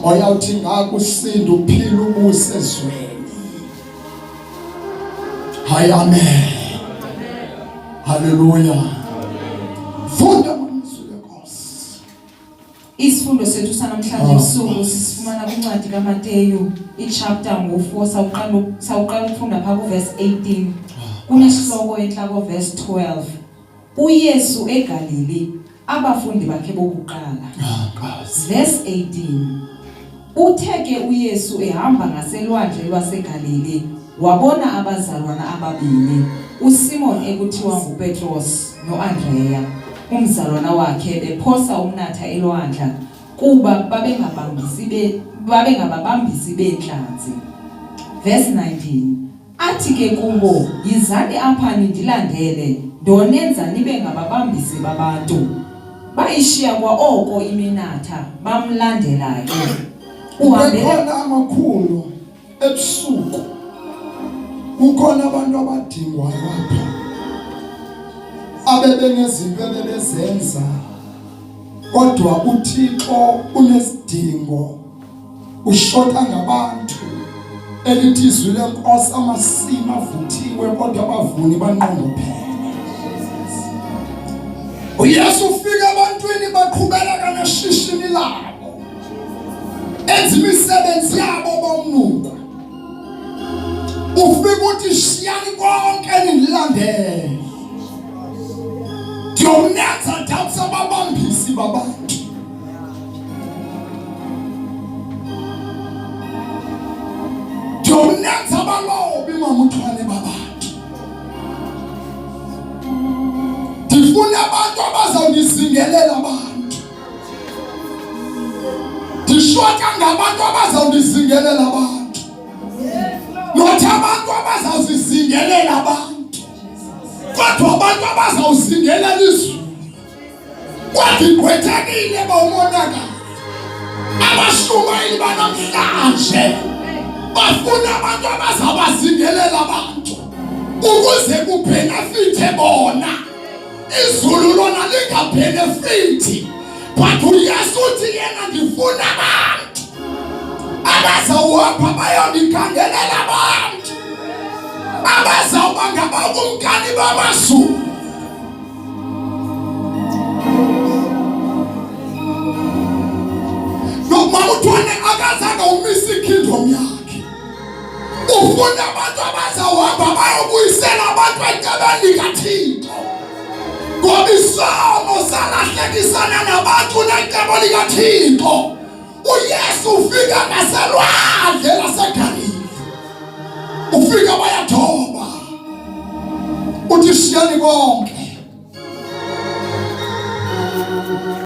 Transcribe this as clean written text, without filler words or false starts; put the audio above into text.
oyawuthi ngakusinda uphila ubuse ezweni. Hayi amen. Hallelujah. Funda amazwi enkosi. Isifundo sethu sanamhlanje ebusuku sifumana kwincwadi kaMateyu ichapter ngo-4 sawuqala ukufunda pha kuverse 18. Kunesihloko enhlako verse 12. uYesu eGalili abafundi bakhe bokuqala. Verse 18. Uthe ke uYesu ehamba ngaselwandle lwaseGalili wabona abazalwana ababili, uSimon ekuthiwa nguPetros noAndreya umzalwana wakhe bephosa umnatha elwandle kuba babengababambisi benhlanzi. Verse 19. Athi ke kubo, yizani apha nindilandele ndonenza nibe ngababambisi babantu. Bayishiya kwa oko iminatha bamlandelayo. Uhambela amakhulu ebusuku. Kukhona abantu abadingwayo apha. Abebenezinto ebebezenza. Kodwa uThixo unesidingo. Ushota ngabantu. Elithi izwi lenkosi amasimi avuthiwe kodwa abavuni banqongophele. uYesu ufika ebantwini baqhubeka neshishini labo. Enza imisebenzi yabo bomnuka. Ufika uthi shiyani konke nindilandele. Ndiyomnenza ndawusa ababambisi babantu. Ndiyomnenza abalobi mamuthwane babantu. Ndifuna abantu abazawundizingelela abantu. Ndishota ngabantu abazawundizingelela abantu. Nothi abantu abazawuzizingelela abantu. Kodwa abantu abazawuzingelela izwi. Kwadigqwethekile bomonakala. Abashumayeli banamhlanje bafuna abantu abazabazingelela abantu ukuze kubhenefithe bona. Izulu lona lingabhenefithi. But uYesu uthi yena ndifuna abantu abazawuhamba bayondikhangelela abantu, abazawuba ngabakumkani bamazulu. Nokumamuthwane akazange umisa ikingdom yakhe. Ufuna abantu abazawuhamba bayobuyisela abantu encebeni likaThixo. Ngoba isono salahlekisana nabantu necebo likaThixo. uYesu ufika ngaselwandle laseGalili. Ufika bayathoba. Uthi shiyani konke